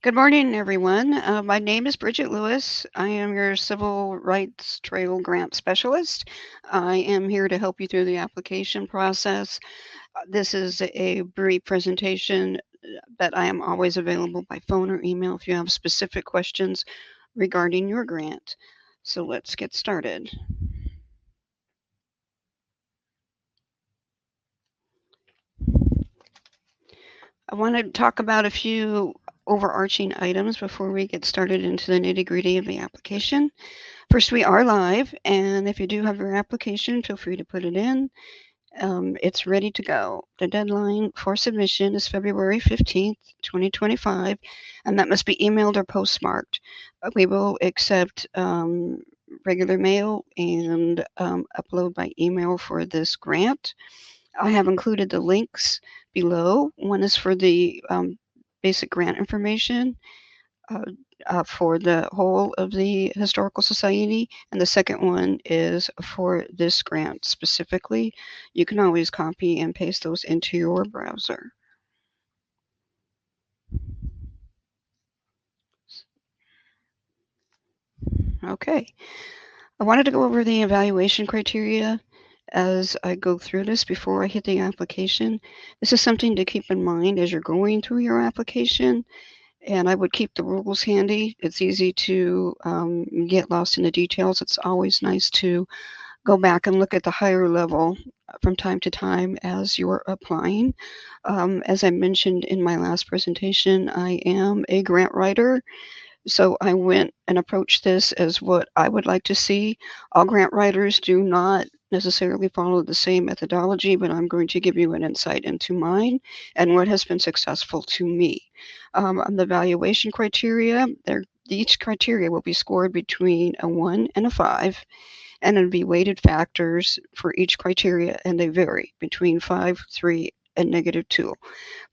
Good morning, everyone. My name is Bridget Lewis. I am your Civil Rights Trail Grant Specialist. I am here to help you through the application process. This is a brief presentation, but I am always available by phone or email if you have specific questions regarding your grant. So let's get started. I want to talk about a few overarching items before we get started into the nitty-gritty of the application. First, we are live, and if you do have your application, feel free to put it in. It's ready to go. The deadline for submission is February 15th, 2025, and that must be emailed or postmarked. We will accept regular mail and upload by email for this grant. I have included the links below. One is for the basic grant information, uh, for the whole of the Historical Society, and the second one is for this grant specifically. You can always copy and paste those into your browser. Okay, I wanted to go over the evaluation criteria as I go through this before I hit the application. This is something to keep in mind as you're going through your application. And I would keep the rules handy. It's easy to get lost in the details. It's always nice to go back and look at the higher level from time to time as you're applying. As I mentioned in my last presentation, I am a grant writer. So I went and approached this as what I would like to see. All grant writers do not necessarily follow the same methodology, but I'm going to give you an insight into mine and what has been successful to me. On the evaluation criteria, each criteria will be scored between a 1 and a 5, and it'll be weighted factors for each criteria, and they vary between 5, 3, and -2.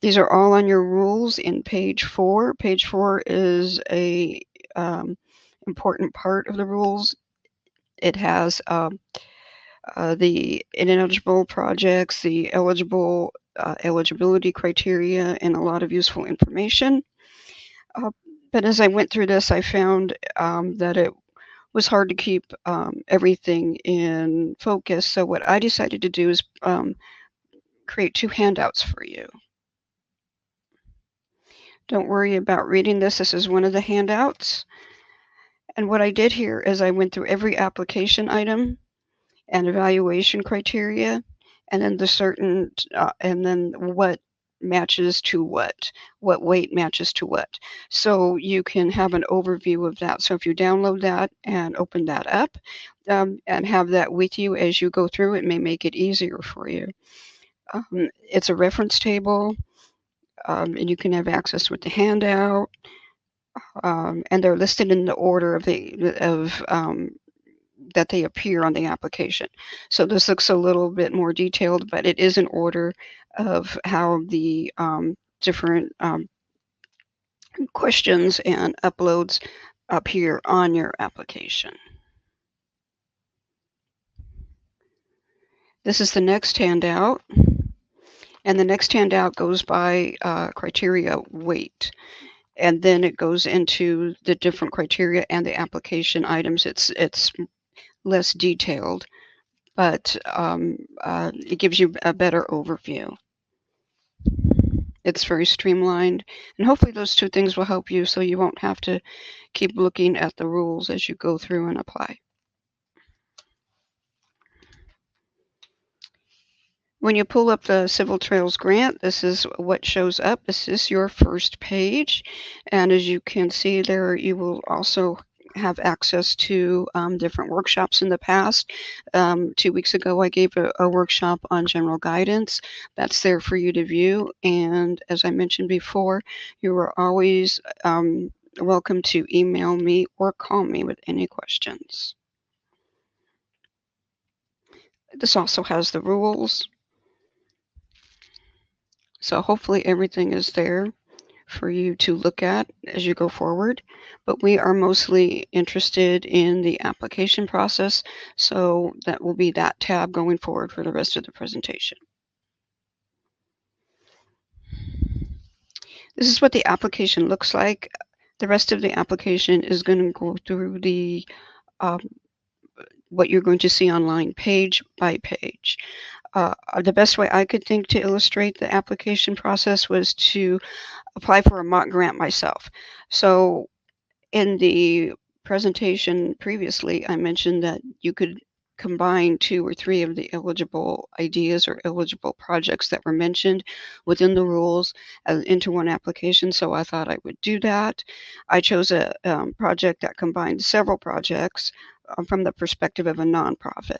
These are all on your rules in page 4. Page 4 is a important part of the rules. It has the ineligible projects, the eligibility criteria, and a lot of useful information. Uh, but as I went through this, I found that it was hard to keep everything in focus. So what I decided to do is create 2 handouts for you. Don't worry about reading this. This is one of the handouts. And what I did here is I went through every application item and evaluation criteria, and then and then what matches to what weight matches to what. So you can have an overview of that. So if you download that and open that up and have that with you as you go through, it may make it easier for you. It's a reference table, and you can have access with the handout. And they're listed in the order that they appear on the application. So this looks a little bit more detailed, but it is in order of how the different questions and uploads appear on your application. This is the next handout, and the next handout goes by criteria weight. And then it goes into the different criteria and the application items. It's less detailed, but it gives you a better overview. It's very streamlined, and hopefully those 2 things will help you so you won't have to keep looking at the rules as you go through and apply. When you pull up the Civil Trails Grant, this is what shows up. This is your first page, and as you can see there, you will also have access to different workshops in the past. 2 weeks ago, I gave a workshop on general guidance. That's there for you to view. And as I mentioned before, you are always welcome to email me or call me with any questions. This also has the rules. So hopefully everything is there for you to look at as you go forward, but we are mostly interested in the application process, so that will be that tab going forward for the rest of the presentation. This is what the application looks like. The rest of the application is going to go through the um, what you're going to see online page by page. The best way I could think to illustrate the application process was to apply for a mock grant myself. So in the presentation previously, I mentioned that you could combine 2 or 3 of the eligible ideas or eligible projects that were mentioned within the rules into one application, so I thought I would do that. I chose a project that combined several projects from the perspective of a nonprofit.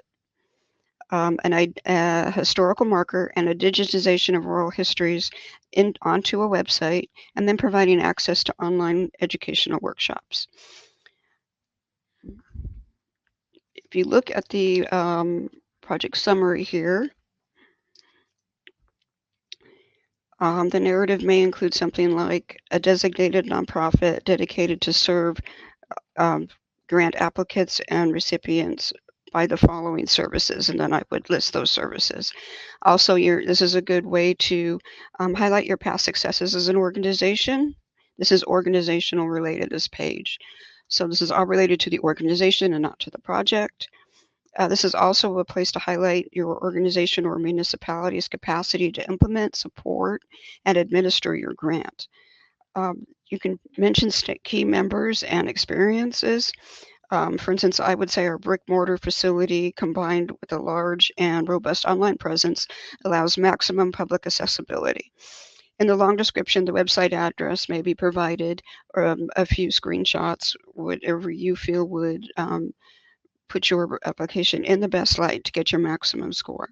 A historical marker and a digitization of oral histories onto a website, and then providing access to online educational workshops. If you look at the project summary here, the narrative may include something like a designated nonprofit dedicated to serve um, grant applicants and recipients by the following services, and then I would list those services. Also, this is a good way to highlight your past successes as an organization. This is organizational related, this page. So this is all related to the organization and not to the project. This is also a place to highlight your organization or municipality's capacity to implement, support, and administer your grant. You can mention key members and experiences. For instance, I would say our brick mortar facility combined with a large and robust online presence allows maximum public accessibility. In the long description, the website address may be provided, or a few screenshots, whatever you feel would put your application in the best light to get your maximum score.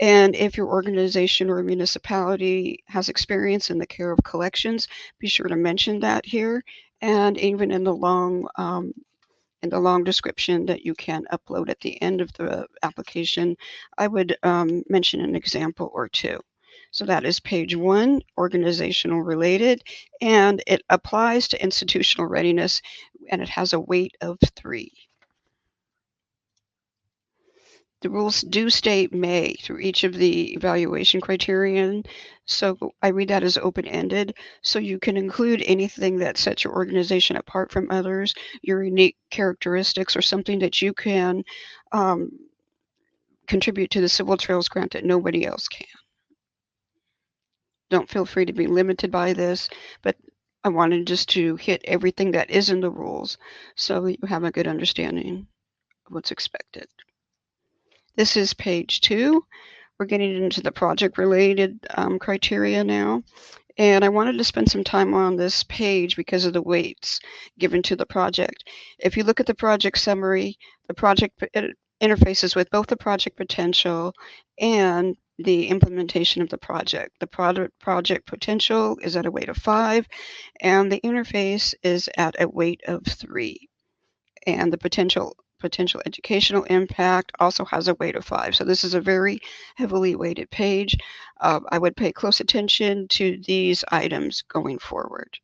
And if your organization or municipality has experience in the care of collections, be sure to mention that here. And even in the long description that you can upload at the end of the application, I would mention an example or two. So that is page 1, organizational related, and it applies to institutional readiness, and it has a weight of 3. The rules do state may through each of the evaluation criterion, so I read that as open-ended, so you can include anything that sets your organization apart from others, your unique characteristics, or something that you can contribute to the Civil Trails grant that nobody else can. Don't feel free to be limited by this, but I wanted just to hit everything that is in the rules so you have a good understanding of what's expected. This is page 2. We're getting into the project-related criteria now. And I wanted to spend some time on this page because of the weights given to the project. If you look at the project summary, the project interfaces with both the project potential and the implementation of the project. The project potential is at a weight of 5, and the interface is at a weight of 3. And the potential educational impact also has a weight of 5. So this is a very heavily weighted page. I would pay close attention to these items going forward.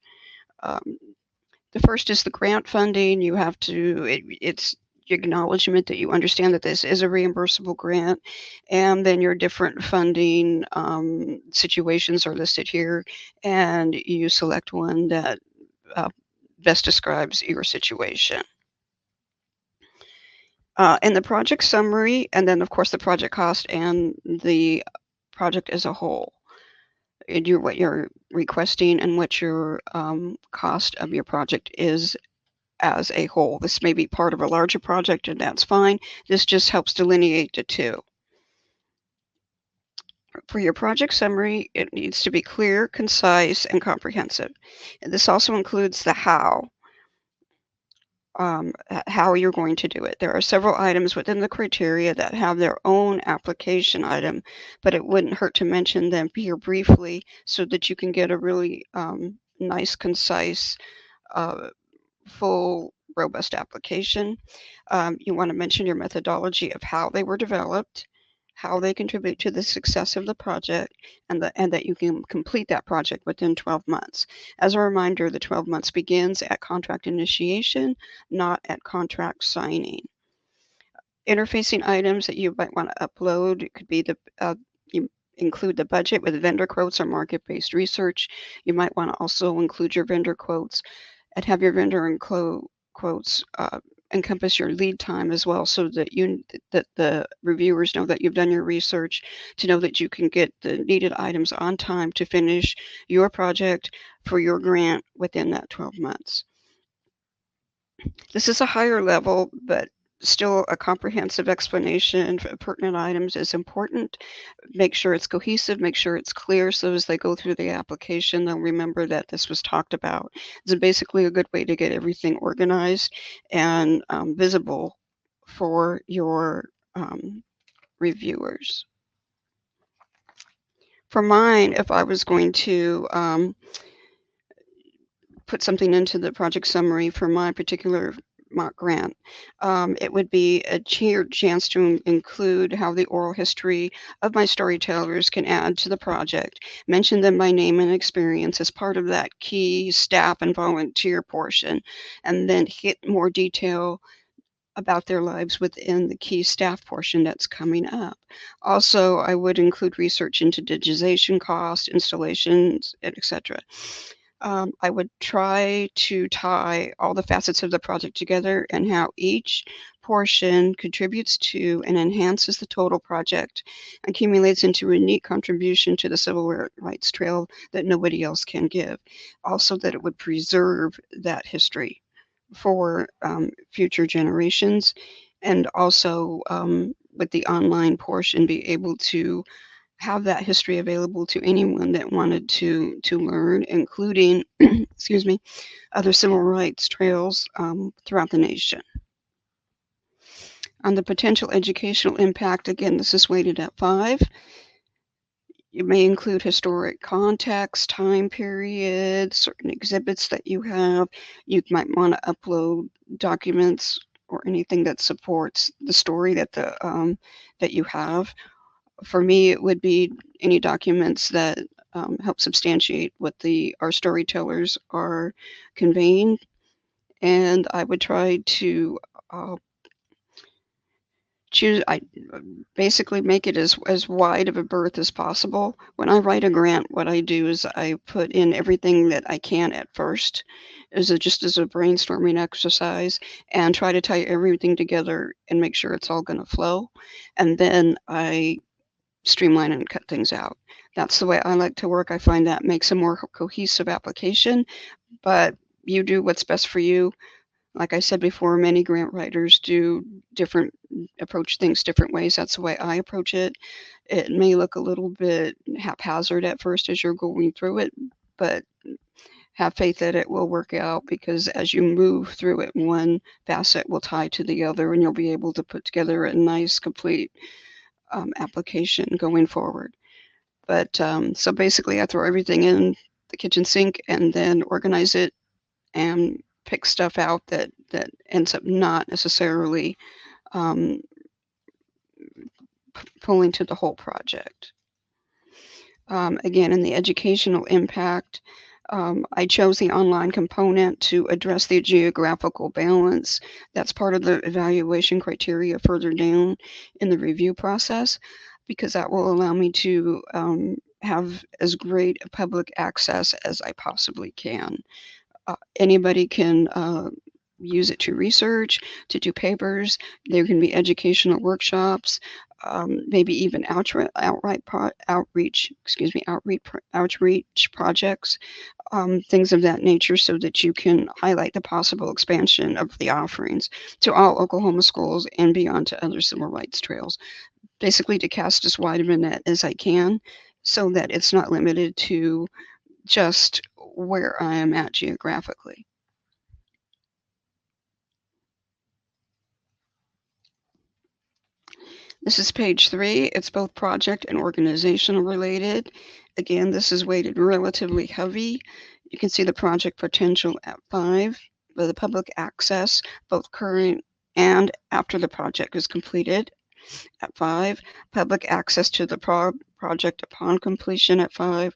The first is the grant funding. You have to, it's acknowledgement that you understand that this is a reimbursable grant, and then your different funding situations are listed here, and you select one that best describes your situation. And the project summary, and then of course the project cost and the project as a whole. And what you're requesting and what your cost of your project is as a whole. This may be part of a larger project, and that's fine. This just helps delineate the two. For your project summary, it needs to be clear, concise, and comprehensive. And this also includes the how you're going to do it. There are several items within the criteria that have their own application item, but it wouldn't hurt to mention them here briefly so that you can get a really nice, concise, full, robust application. You want to mention your methodology of how they were developed, how they contribute to the success of the project, and that you can complete that project within 12 months. As a reminder, the 12 months begins at contract initiation, not at contract signing. Interfacing items that you might want to upload, it could be include the budget with vendor quotes or market-based research. You might want to also include your vendor quotes and have your vendor quotes encompass your lead time as well, so that the reviewers know that you've done your research, to know that you can get the needed items on time to finish your project for your grant within that 12 months. This is a higher level, but still a comprehensive explanation for pertinent items is important. Make sure it's cohesive, make sure it's clear, so as they go through the application, they'll remember that this was talked about. It's basically a good way to get everything organized and visible for your reviewers. For mine, if I was going to put something into the project summary for my particular mock grant, it would be a chance to include how the oral history of my storytellers can add to the project, mention them by name and experience as part of that key staff and volunteer portion, and then hit more detail about their lives within the key staff portion that's coming up. Also, I would include research into digitization cost, installations, etc. I would try to tie all the facets of the project together and how each portion contributes to and enhances the total project, accumulates into a unique contribution to the civil rights trail that nobody else can give. Also, that it would preserve that history for future generations, and also with the online portion, be able to have that history available to anyone that wanted to learn, including, excuse me, other civil rights trails throughout the nation. On the potential educational impact, again, this is weighted at 5. You may include historic context, time periods, certain exhibits that you have. You might want to upload documents or anything that supports the story that that you have. For me, it would be any documents that help substantiate what our storytellers are conveying, and I would try to I basically make it as wide of a berth as possible. When I write a grant, what I do is I put in everything that I can at first, just as a brainstorming exercise, and try to tie everything together and make sure it's all going to flow. And then I streamline and cut things out. That's the way I like to work. I find that makes a more cohesive application, but you do what's best for you. Like I said before, many grant writers approach things different ways. That's the way I approach it. It may look a little bit haphazard at first as you're going through it, but have faith that it will work out, because as you move through it, one facet will tie to the other, and you'll be able to put together a nice, complete application going forward. But so basically, I throw everything in the kitchen sink and then organize it and pick stuff out that ends up not necessarily pulling to the whole project. Again, in the educational impact, I chose the online component to address the geographical balance. That's part of the evaluation criteria further down in the review process, because that will allow me to have as great a public access as I possibly can. Anybody can use it to research, to do papers. There can be educational workshops, maybe even outreach projects, things of that nature, so that you can highlight the possible expansion of the offerings to all Oklahoma schools and beyond to other civil rights trails. Basically, to cast as wide of a net as I can, so that it's not limited to just where I am at geographically. This is page 3. It's both project and organizational related. Again, this is weighted relatively heavy. You can see the project potential at 5, with the public access, both current and after the project is completed, at 5, public access to the project upon completion at 5,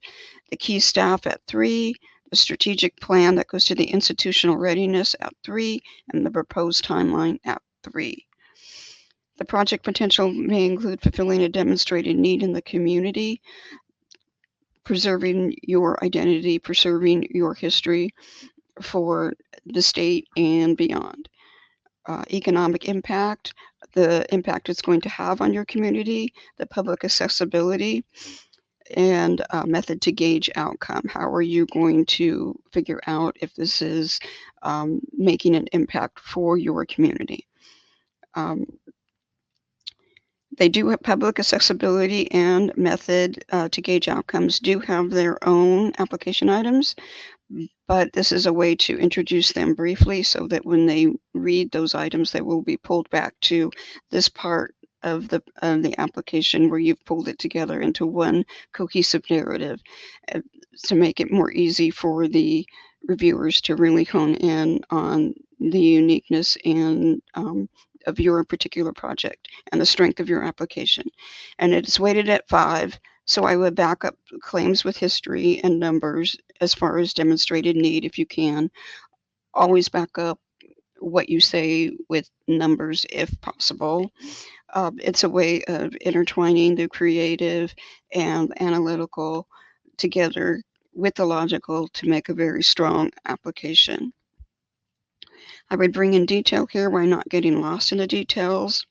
the key staff at 3, the strategic plan that goes to the institutional readiness at 3, and the proposed timeline at 3. The project potential may include fulfilling a demonstrated need in the community, preserving your identity, preserving your history for the state and beyond. Economic impact, the impact it's going to have on your community, the public accessibility, and method to gauge outcome. How are you going to figure out if this is making an impact for your community? Um, they do have public accessibility and method to gauge outcomes do have their own application items, but this is a way to introduce them briefly so that when they read those items, they will be pulled back to this part of the application where you've pulled it together into one cohesive narrative uh, to make it more easy for the reviewers to really hone in on the uniqueness and of your particular project and the strength of your application. And it's weighted at 5. So I would back up claims with history and numbers as far as demonstrated need if you can. Always back up what you say with numbers if possible. It's a way of intertwining the creative and analytical together with the logical to make a very strong application. I would bring in detail here while not getting lost in the details.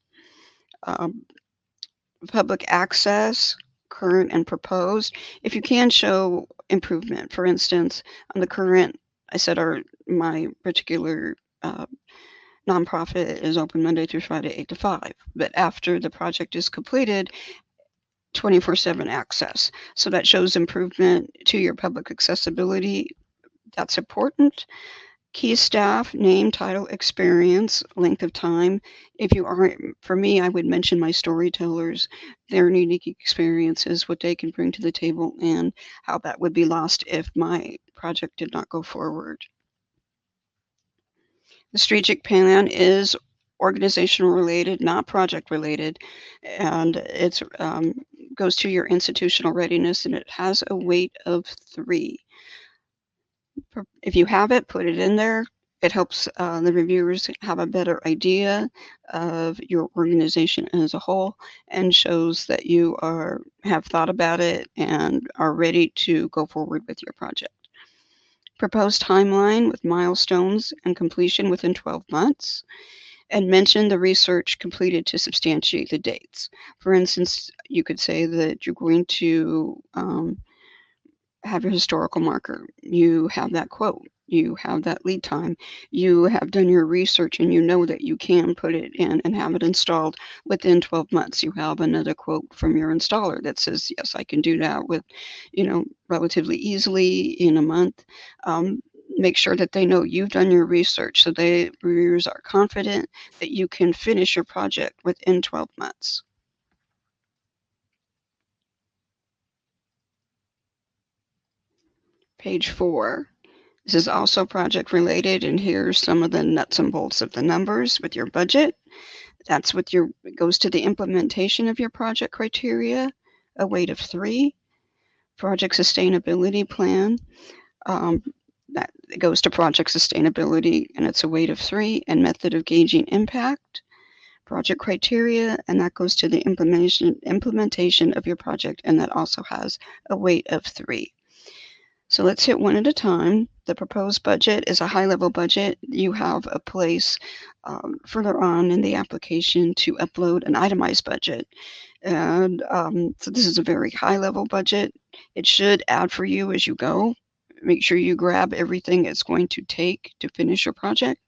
Um, Public access, current and proposed. If you can show improvement, for instance, on the current, I said my particular nonprofit is open Monday through Friday, 8 to 5. But after the project is completed, 24/7 access. So that shows improvement to your public accessibility. That's important. Key staff, name, title, experience, length of time. If you aren't, for me, I would mention my storytellers, their unique experiences, what they can bring to the table, and how that would be lost if my project did not go forward. The strategic plan is organizational related, not project related, and it goes to your institutional readiness, and it has a weight of 3. If you have it, put it in there. It helps the reviewers have a better idea of your organization as a whole and shows that you have thought about it and are ready to go forward with your project. Proposed timeline with milestones and completion within 12 months, and mention the research completed to substantiate the dates. For instance, you could say that you're going to have your historical marker, you have that quote, you have that lead time, you have done your research and you know that you can put it in and have it installed within 12 months. You have another quote from your installer that says, yes, I can do that with, relatively easily in a month. Make sure that they know you've done your research so the reviewers are confident that you can finish your project within 12 months. Page 4. This is also project related, and here's some of the nuts and bolts of the numbers with your budget. That's what goes to the implementation of your project criteria, a weight of 3. Project sustainability plan, that goes to project sustainability, and it's a weight of 3, and method of gauging impact, project criteria, and that goes to the implementation of your project, and that also has a weight of 3. So let's hit one at a time. The proposed budget is a high-level budget. You have a place further on in the application to upload an itemized budget. And so this is a very high-level budget. It should add for you as you go. Make sure you grab everything it's going to take to finish your project.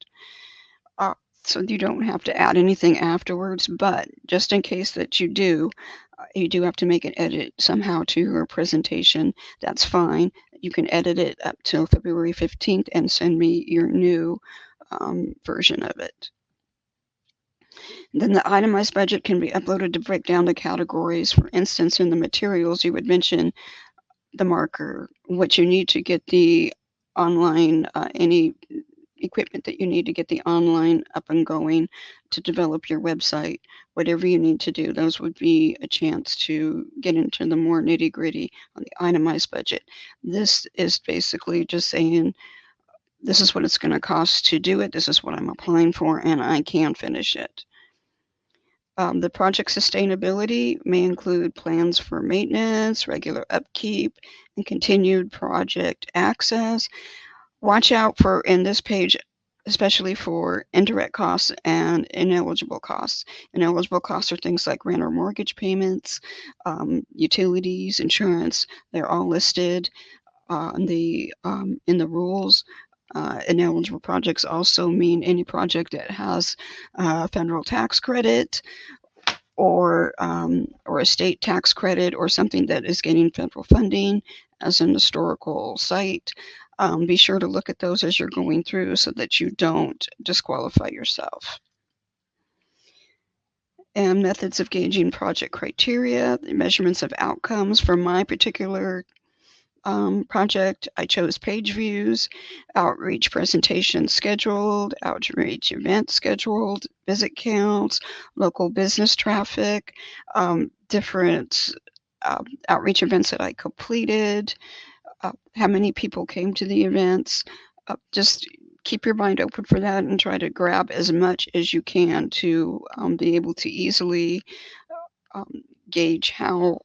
So you don't have to add anything afterwards, but just in case that you do have to make an edit somehow to your presentation, that's fine. You can edit it up till February 15th and send me your new version of it. Then the itemized budget can be uploaded to break down the categories. For instance, in the materials, you would mention the marker, what you need to get the online, any equipment that you need to get the online up and going to develop your website, whatever you need to do. Those would be a chance to get into the more nitty gritty on the itemized budget. This is basically just saying, this is what it's going to cost to do it. This is what I'm applying for, and I can finish it. The project sustainability may include plans for maintenance, regular upkeep, and continued project access. Watch out for, in this page, especially for indirect costs and ineligible costs. Ineligible costs are things like rent or mortgage payments, utilities, insurance. They're all listed in the rules. Ineligible projects also mean any project that has federal tax credit or a state tax credit or something that is getting federal funding as an historical site. Be sure to look at those as you're going through so that you don't disqualify yourself. And methods of gauging project criteria, the measurements of outcomes. For my particular project, I chose page views, outreach presentations scheduled, outreach events scheduled, visit counts, local business traffic, different outreach events that I completed, how many people came to the events. Just keep your mind open for that and try to grab as much as you can to be able to easily um, gauge how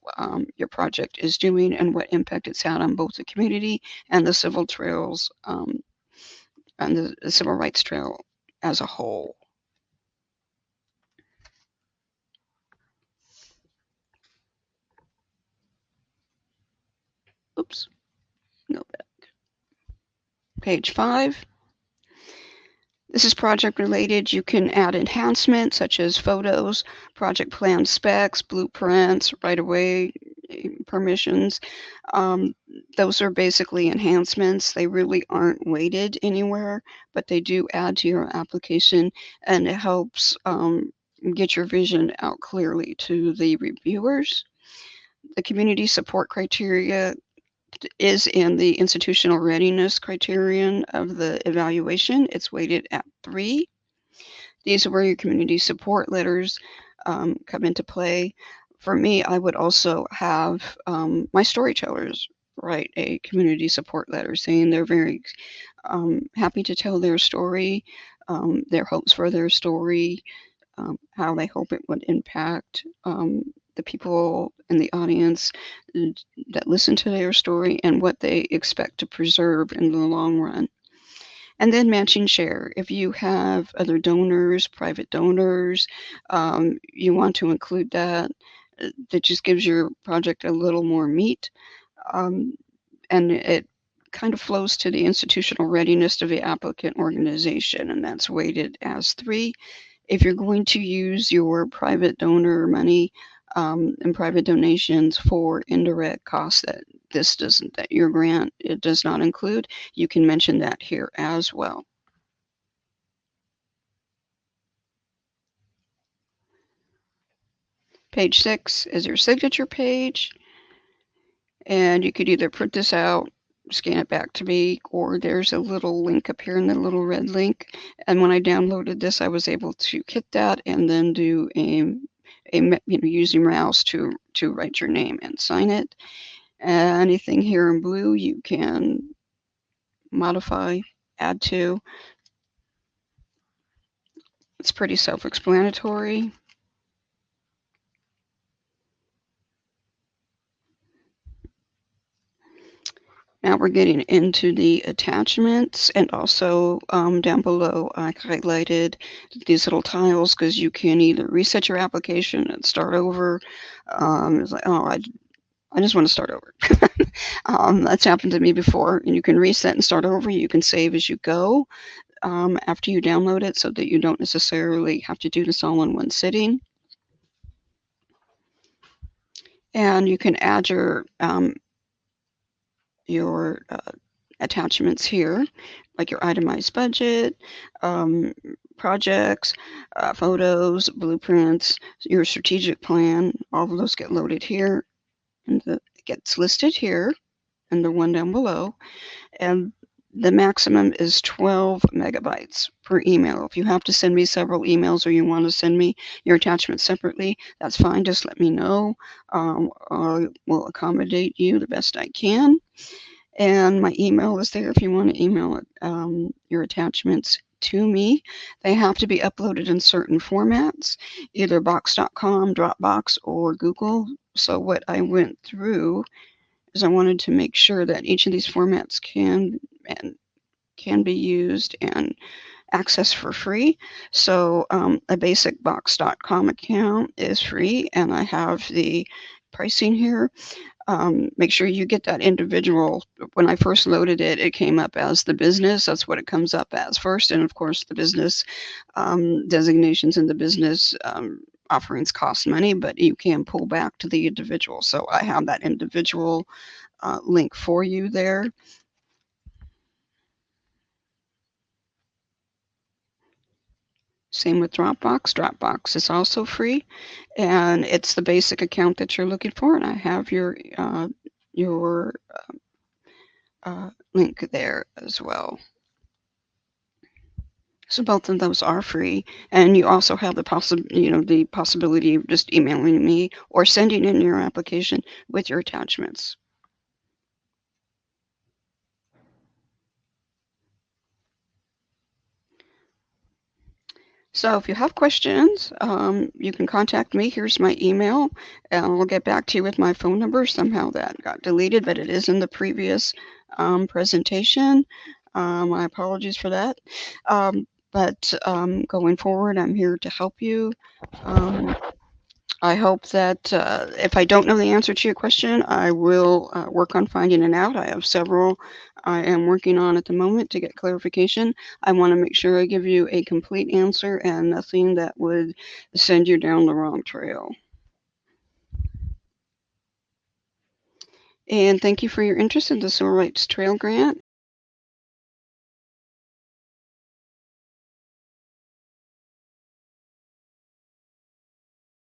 your project is doing and what impact it's had on both the community and the civil trails and the civil rights trail as a whole. Oops, no, back. Page 5. This is project related. You can add enhancements such as photos, project plan specs, blueprints, right-of-way permissions. Um, those are basically enhancements. They really aren't weighted anywhere, but they do add to your application, and it helps get your vision out clearly to the reviewers. The community support criteria is in the institutional readiness criterion of the evaluation. It's weighted at 3. These are where your community support letters come into play. For me, I would also have my storytellers write a community support letter saying they're very happy to tell their story, their hopes for their story, how they hope it would impact the people in the audience that listen to their story and what they expect to preserve in the long run. And then matching share. If you have other donors, private donors, you want to include that. That just gives your project a little more meat. And it kind of flows to the institutional readiness of the applicant organization, and that's weighted as 3. If you're going to use your private donor money and private donations for indirect costs that your grant, it does not include, you can mention that here as well. Page 6 is your signature page, and you could either print this out, scan it back to me, or there's a little link up here in the little red link. And when I downloaded this, I was able to hit that and then do use your mouse to write your name and sign it. Anything here in blue you can modify, add to. It's pretty self-explanatory. Now we're getting into the attachments, and also down below I highlighted these little tiles because you can either reset your application and start over. It's like, oh, I just want to start over. That's happened to me before. And you can reset and start over. You can save as you go after you download it so that you don't necessarily have to do this all in one sitting. And you can add your attachments here, like your itemized budget, projects, photos, blueprints, your strategic plan. All of those get loaded here, and it gets listed here, and the one down below. And the maximum is 12 megabytes per email. If you have to send me several emails or you want to send me your attachments separately, that's fine. Just let me know. I will accommodate you the best I can. And my email is there if you want to email it, your attachments to me, they have to be uploaded in certain formats, either Box.com, Dropbox, or Google. So what I went through is I wanted to make sure that each of these formats can be used and accessed for free. So a basic Box.com account is free, and I have the pricing here. Make sure you get that individual. When I first loaded it, it came up as the business. That's what it comes up as first. And of course, the business designations in the business offerings cost money, but you can pull back to the individual. So I have that individual link for you there. Same with Dropbox. Dropbox is also free, and it's the basic account that you're looking for. And I have your link there as well. So both of those are free, and you also have the the possibility of just emailing me or sending in your application with your attachments. So if you have questions, you can contact me. Here's my email, and I'll get back to you with my phone number. Somehow that got deleted, but it is in the previous presentation. My apologies for that. But going forward, I'm here to help you. I hope that if I don't know the answer to your question, I will work on finding it out. I have several I am working on at the moment to get clarification. I want to make sure I give you a complete answer and nothing that would send you down the wrong trail. And thank you for your interest in the Civil Rights Trail Grant.